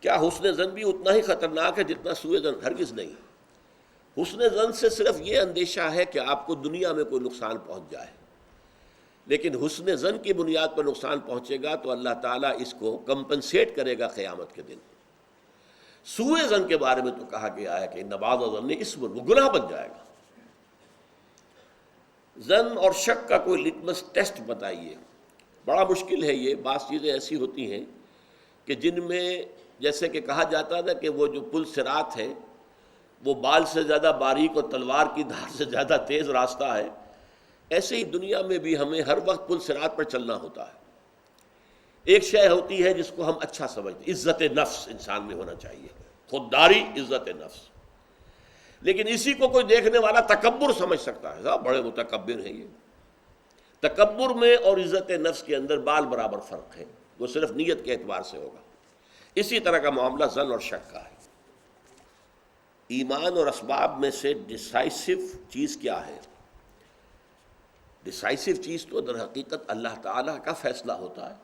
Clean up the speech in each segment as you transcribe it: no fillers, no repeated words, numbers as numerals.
کیا حسن زن بھی اتنا ہی خطرناک ہے جتنا سوء زن؟ ہرگز نہیں۔ حسن زن سے صرف یہ اندیشہ ہے کہ آپ کو دنیا میں کوئی نقصان پہنچ جائے، لیکن حسن زن کی بنیاد پر نقصان پہنچے گا تو اللہ تعالیٰ اس کو کمپنسیٹ کرے گا قیامت کے دن۔ سوء زن کے بارے میں تو کہا گیا ہے کہ ان بعض الظن اسم، وہ گناہ بن جائے گا۔ زن اور شک کا کوئی لٹمس ٹیسٹ بتائیے، بڑا مشکل ہے یہ۔ بعض چیزیں ایسی ہوتی ہیں کہ جن میں جیسے کہ کہا جاتا تھا کہ وہ جو پل صراط ہے وہ بال سے زیادہ باریک اور تلوار کی دھار سے زیادہ تیز راستہ ہے، ایسے ہی دنیا میں بھی ہمیں ہر وقت پل صراط پر چلنا ہوتا ہے۔ ایک شے ہوتی ہے جس کو ہم اچھا سمجھتے، عزت نفس انسان میں ہونا چاہیے، خودداری، عزت نفس، لیکن اسی کو کوئی دیکھنے والا تکبر سمجھ سکتا ہے، صاحب بڑے متکبر ہیں یہ۔ تکبر میں اور عزت نفس کے اندر بال برابر فرق ہے، وہ صرف نیت کے اعتبار سے ہوگا۔ اسی طرح کا معاملہ زن اور شک کا ہے۔ ایمان اور اسباب میں سے ڈیسائسو چیز کیا ہے؟ ڈیسائسو چیز تو در حقیقت اللہ تعالیٰ کا فیصلہ ہوتا ہے۔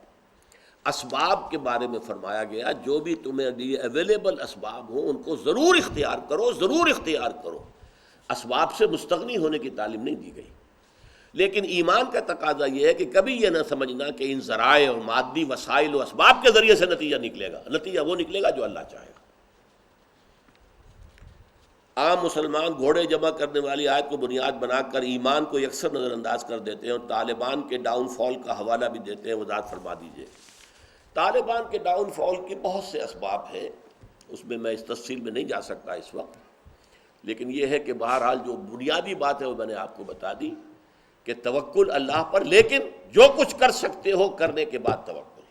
اسباب کے بارے میں فرمایا گیا جو بھی تمہیں لیے اویلیبل اسباب ہوں ان کو ضرور اختیار کرو، ضرور اختیار کرو۔ اسباب سے مستغنی ہونے کی تعلیم نہیں دی گئی، لیکن ایمان کا تقاضا یہ ہے کہ کبھی یہ نہ سمجھنا کہ ان ذرائع اور مادی وسائل و اسباب کے ذریعے سے نتیجہ نکلے گا۔ نتیجہ وہ نکلے گا جو اللہ چاہے گا۔ عام مسلمان گھوڑے جمع کرنے والی آیت کو بنیاد بنا کر ایمان کو یکسر نظر انداز کر دیتے ہیں اور طالبان کے ڈاؤن فال کا حوالہ بھی دیتے ہیں۔ وضاحت فرما دیجئے۔ طالبان کے ڈاؤن فال کے بہت سے اسباب ہیں، اس میں میں اس تفصیل میں نہیں جا سکتا اس وقت، لیکن یہ ہے کہ بہرحال جو بنیادی بات ہے وہ میں نے آپ کو بتا دی کہ توکل اللہ پر، لیکن جو کچھ کر سکتے ہو کرنے کے بعد توکل۔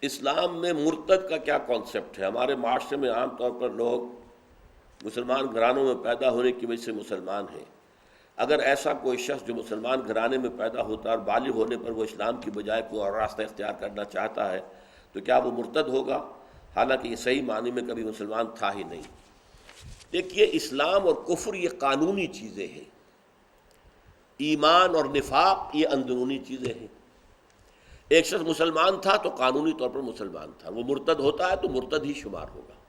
اسلام میں مرتد کا کیا کانسیپٹ ہے؟ ہمارے معاشرے میں عام طور پر لوگ مسلمان گھرانوں میں پیدا ہونے کی وجہ سے مسلمان ہیں۔ اگر ایسا کوئی شخص جو مسلمان گھرانے میں پیدا ہوتا ہے اور بالغ ہونے پر وہ اسلام کی بجائے کوئی اور راستہ اختیار کرنا چاہتا ہے تو کیا وہ مرتد ہوگا؟ حالانکہ یہ صحیح معنی میں کبھی مسلمان تھا ہی نہیں۔ دیکھیے، اسلام اور کفر یہ قانونی چیزیں ہیں، ایمان اور نفاق یہ اندرونی چیزیں ہیں۔ ایک شخص مسلمان تھا تو قانونی طور پر مسلمان تھا، وہ مرتد ہوتا ہے تو مرتد ہی شمار ہوگا۔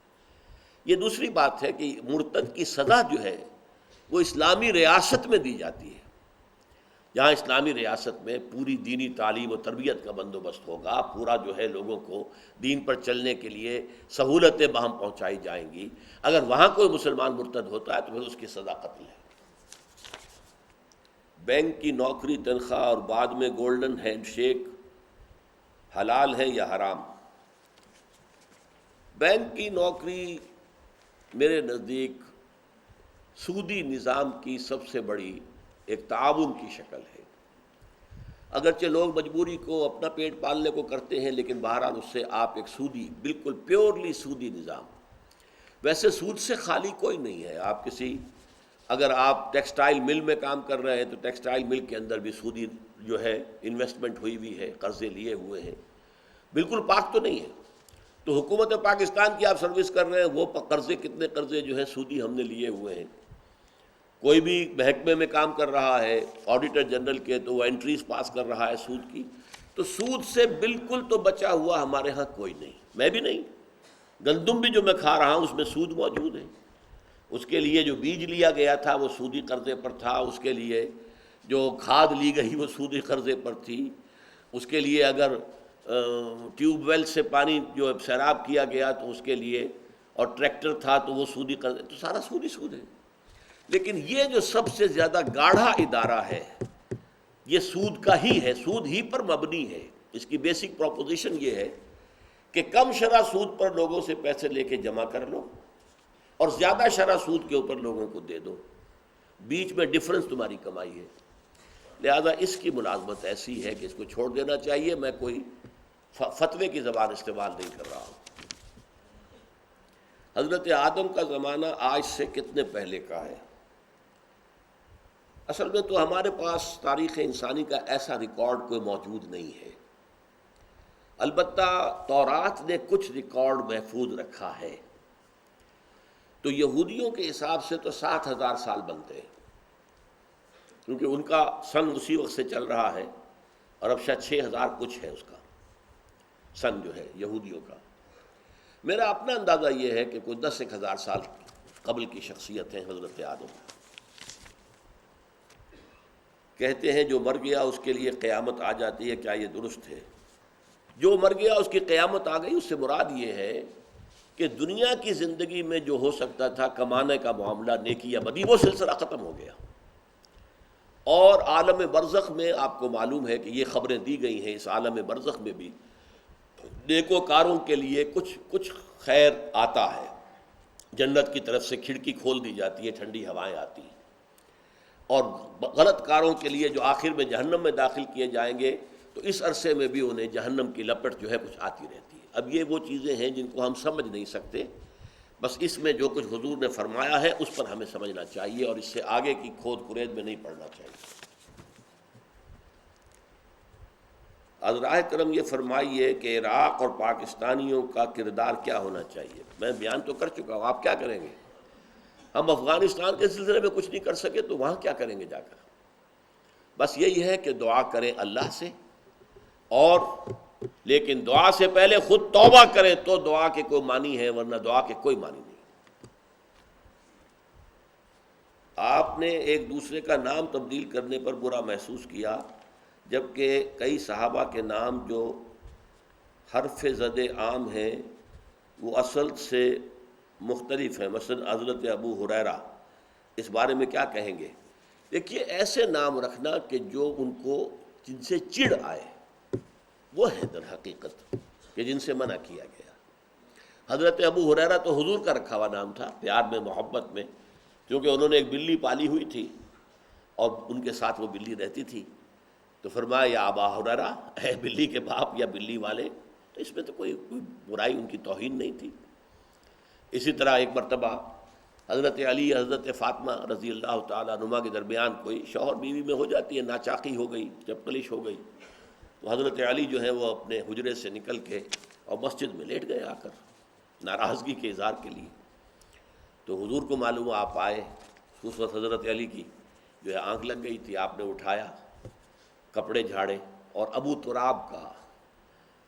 یہ دوسری بات ہے کہ مرتد کی سزا جو ہے وہ اسلامی ریاست میں دی جاتی ہے، جہاں اسلامی ریاست میں پوری دینی تعلیم و تربیت کا بندوبست ہوگا، پورا جو ہے لوگوں کو دین پر چلنے کے لیے سہولتیں باہم پہنچائی جائیں گی۔ اگر وہاں کوئی مسلمان مرتد ہوتا ہے تو پھر اس کی سزا قتل ہے۔ بینک کی نوکری، تنخواہ اور بعد میں گولڈن ہینڈ شیک حلال ہے یا حرام؟ بینک کی نوکری میرے نزدیک سودی نظام کی سب سے بڑی ایک تعاون کی شکل ہے۔ اگرچہ لوگ مجبوری کو اپنا پیٹ پالنے کو کرتے ہیں، لیکن بہرحال اس سے آپ ایک سودی، بالکل پیورلی سودی نظام۔ ویسے سود سے خالی کوئی نہیں ہے۔ آپ اگر آپ ٹیکسٹائل مل میں کام کر رہے ہیں تو ٹیکسٹائل مل کے اندر بھی سودی جو ہے انویسٹمنٹ ہوئی ہوئی ہے، قرضے لیے ہوئے ہیں، بالکل پاک تو نہیں ہے۔ تو حکومت پاکستان کی آپ سروس کر رہے ہیں، وہ قرضے، کتنے قرضے جو ہیں سودی ہم نے لیے ہوئے ہیں۔ کوئی بھی محکمے میں کام کر رہا ہے آڈیٹر جنرل کے، تو وہ انٹریز پاس کر رہا ہے سود کی۔ تو سود سے بالکل تو بچا ہوا ہمارے ہاں کوئی نہیں، میں بھی نہیں۔ گندم بھی جو میں کھا رہا ہوں اس میں سود موجود ہے۔ اس کے لیے جو بیج لیا گیا تھا وہ سودی قرضے پر تھا، اس کے لیے جو کھاد لی گئی وہ سودی قرضے پر تھی، اس کے لیے اگر ٹیوب ویل سے پانی جو سیراب کیا گیا تو اس کے لیے، اور ٹریکٹر تھا تو وہ سودی قرضے، تو سارا سودی سود ہے۔ لیکن یہ جو سب سے زیادہ گاڑھا ادارہ ہے یہ سود کا ہی ہے، سود ہی پر مبنی ہے۔ اس کی بیسک پروپوزیشن یہ ہے کہ کم شرح سود پر لوگوں سے پیسے لے کے جمع کر لو اور زیادہ شرح سود کے اوپر لوگوں کو دے دو، بیچ میں ڈفرنس تمہاری کمائی ہے۔ لہذا اس کی ملازمت ایسی ہے کہ اس کو چھوڑ دینا چاہیے۔ میں کوئی فتوے کی زبان استعمال نہیں کر رہا ہوں۔ حضرت آدم کا زمانہ آج سے کتنے پہلے کا ہے؟ اصل میں تو ہمارے پاس تاریخ انسانی کا ایسا ریکارڈ کوئی موجود نہیں ہے، البتہ تورات نے کچھ ریکارڈ محفوظ رکھا ہے۔ تو یہودیوں کے حساب سے تو 7,000 سال بنتے ہیں، کیونکہ ان کا سن اسی وقت سے چل رہا ہے، اور اب شاید 6,000 کچھ ہے اس کا سن جو ہے یہودیوں کا۔ میرا اپنا اندازہ یہ ہے کہ کوئی 10,000 سال قبل کی شخصیت ہیں حضرت آدم. کہتے ہیں جو مر گیا اس کے لیے قیامت آ جاتی ہے، کیا یہ درست ہے؟ جو مر گیا اس کی قیامت آ گئی، اس سے مراد یہ ہے کہ دنیا کی زندگی میں جو ہو سکتا تھا کمانے کا معاملہ، نیکی یا بدی، وہ سلسلہ ختم ہو گیا. اور عالم برزخ میں آپ کو معلوم ہے کہ یہ خبریں دی گئی ہیں، اس عالم برزخ میں بھی نیکوکاروں کے لیے کچھ خیر آتا ہے. جنت کی طرف سے کھڑکی کھول دی جاتی ہے، ٹھنڈی ہوائیں آتی ہیں. اور غلط کاروں کے لیے جو آخر میں جہنم میں داخل کیے جائیں گے تو اس عرصے میں بھی انہیں جہنم کی لپٹ جو ہے کچھ آتی رہتی ہے. اب یہ وہ چیزیں ہیں جن کو ہم سمجھ نہیں سکتے، بس اس میں جو کچھ حضور نے فرمایا ہے اس پر ہمیں سمجھنا چاہیے اور اس سے آگے کی کھود کرید میں نہیں پڑنا چاہیے. حضرائے کرم یہ فرمائیے کہ عراق اور پاکستانیوں کا کردار کیا ہونا چاہیے. میں بیان تو کر چکا ہوں، آپ کیا کریں گے؟ ہم افغانستان کے سلسلے میں کچھ نہیں کر سکے تو وہاں کیا کریں گے جا کر؟ بس یہی ہے کہ دعا کریں اللہ سے، اور لیکن دعا سے پہلے خود توبہ کریں تو دعا کے کوئی معنی ہے، ورنہ دعا کے کوئی معنی نہیں. آپ نے ایک دوسرے کا نام تبدیل کرنے پر برا محسوس کیا، جبکہ کئی صحابہ کے نام جو حرف زد عام ہیں وہ اصل سے مختلف ہیں. مثلا حضرت ابو ہریرہ، اس بارے میں کیا کہیں گے؟ دیکھیے، ایسے نام رکھنا کہ جو ان کو جن سے چڑ آئے وہ ہے در حقیقت کہ جن سے منع کیا گیا. حضرت ابو ہریرہ تو حضور کا رکھا ہوا نام تھا، پیار میں، محبت میں، کیونکہ انہوں نے ایک بلی پالی ہوئی تھی اور ان کے ساتھ وہ بلی رہتی تھی، تو فرمایا یا ابا ہریرہ، اے بلی کے باپ یا بلی والے. تو اس میں تو کوئی برائی، ان کی توہین نہیں تھی. اسی طرح ایک مرتبہ حضرت علی حضرت فاطمہ رضی اللہ تعالیٰ عنہما کے درمیان کوئی شوہر بیوی میں ہو جاتی ہے، ناچاقی ہو گئی، جب کلش ہو گئی، تو حضرت علی جو ہے وہ اپنے حجرے سے نکل کے اور مسجد میں لیٹ گئے آ کر ناراضگی کے اظہار کے لیے. تو حضور کو معلوم آپ آئے. اس وقت حضرت علی کی جو ہے آنکھ لگ گئی تھی. آپ نے اٹھایا، کپڑے جھاڑے اور ابو تراب کہا،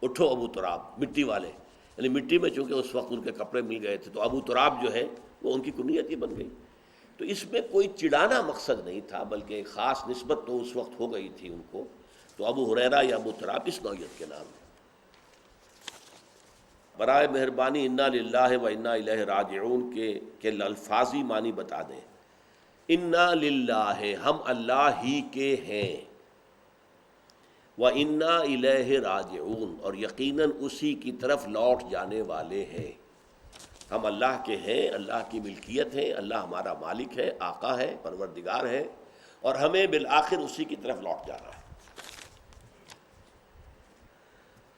اٹھو ابو تراب، مٹی والے، یعنی مٹی میں چونکہ اس وقت ان کے کپڑے مل گئے تھے تو ابو تراب جو ہے وہ ان کی کنیت ہی بن گئی. تو اس میں کوئی چڑانا مقصد نہیں تھا، بلکہ ایک خاص نسبت تو اس وقت ہو گئی تھی ان کو. تو ابو ہریرہ یا ابو تراب اس نوعیت کے نام ہیں. برائے مہربانی انا للہ و انا الیہ راجعون کے الفاظی معنی بتا دیں. انا للہ، ہم اللہ ہی کے ہیں، وَإِنَّا إِلَيْهِ رَاجِعُونَ، اور یقیناً اسی کی طرف لوٹ جانے والے ہیں. ہم اللہ کے ہیں، اللہ کی ملکیت ہیں، اللہ ہمارا مالک ہے، آقا ہے، پروردگار ہے، اور ہمیں بالآخر اسی کی طرف لوٹ جانا ہے.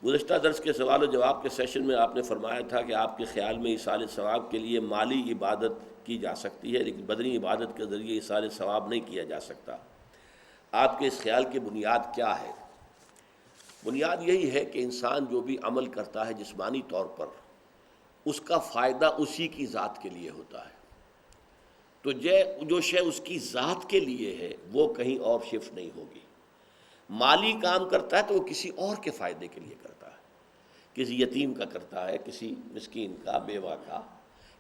گزشتہ درس کے سوال و جواب کے سیشن میں آپ نے فرمایا تھا کہ آپ کے خیال میں ایصال ثواب کے لیے مالی عبادت کی جا سکتی ہے، لیکن بدنی عبادت کے ذریعے ایصال ثواب نہیں کیا جا سکتا. آپ کے اس خیال کی بنیاد کیا ہے؟ بنیاد یہی ہے کہ انسان جو بھی عمل کرتا ہے جسمانی طور پر، اس کا فائدہ اسی کی ذات کے لیے ہوتا ہے. تو جو شے اس کی ذات کے لیے ہے وہ کہیں اور شفٹ نہیں ہوگی. مالی کام کرتا ہے تو وہ کسی اور کے فائدے کے لیے کرتا ہے، کسی یتیم کا کرتا ہے، کسی مسکین کا، بیوہ کا،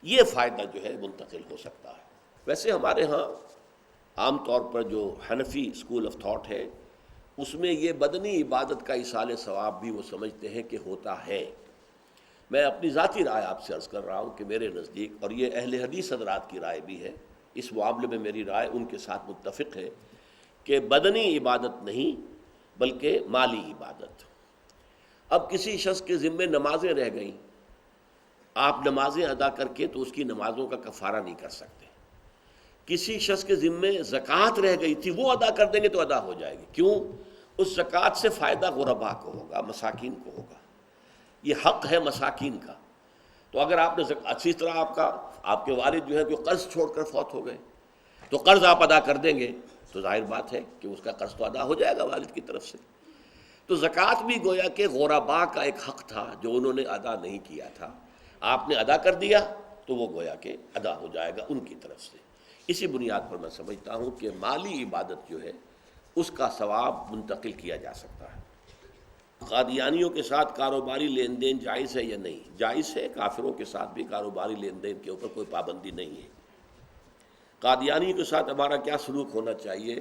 یہ فائدہ جو ہے منتقل ہو سکتا ہے. ویسے ہمارے ہاں عام طور پر جو حنفی اسکول آف تھاٹ ہے اس میں یہ بدنی عبادت کا ایصال ثواب بھی وہ سمجھتے ہیں کہ ہوتا ہے. میں اپنی ذاتی رائے آپ سے عرض کر رہا ہوں کہ میرے نزدیک، اور یہ اہل حدیث حضرات کی رائے بھی ہے، اس معاملے میں میری رائے ان کے ساتھ متفق ہے کہ بدنی عبادت نہیں بلکہ مالی عبادت. اب کسی شخص کے ذمے نمازیں رہ گئیں، آپ نمازیں ادا کر کے تو اس کی نمازوں کا کفارہ نہیں کر سکتے. کسی شخص کے ذمے زکوٰۃ رہ گئی تھی، وہ ادا کر دیں گے تو ادا ہو جائے گی. کیوں؟ اس زکوٰۃ سے فائدہ غربا کو ہوگا، مساکین کو ہوگا، یہ حق ہے مساکین کا. تو اگر آپ نے اسی طرح آپ کے والد جو ہے جو قرض چھوڑ کر فوت ہو گئے تو قرض آپ ادا کر دیں گے تو ظاہر بات ہے کہ اس کا قرض تو ادا ہو جائے گا والد کی طرف سے. تو زکوٰۃ بھی گویا کہ غربا کا ایک حق تھا جو انہوں نے ادا نہیں کیا تھا، آپ نے ادا کر دیا تو وہ گویا کہ ادا ہو جائے گا ان کی طرف سے. اسی بنیاد پر میں سمجھتا ہوں کہ مالی عبادت جو ہے اس کا ثواب منتقل کیا جا سکتا ہے. قادیانیوں کے ساتھ کاروباری لین دین جائز ہے یا نہیں؟ جائز ہے، کافروں کے ساتھ بھی کاروباری لین دین کے اوپر کوئی پابندی نہیں ہے۔ قادیانی کے ساتھ ہمارا کیا سلوک ہونا چاہیے؟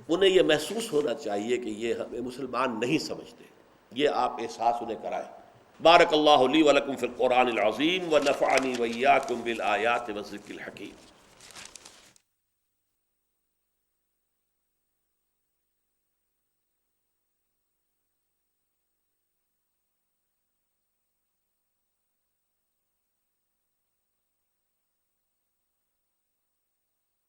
انہیں یہ محسوس ہونا چاہیے کہ یہ ہمیں مسلمان نہیں سمجھتے، یہ آپ احساس انہیں کرائیں۔ بارک اللہ لی ولکم فی القرآن العظیم ونفعنی وإیاکم بالآیات والذکر الحکیم۔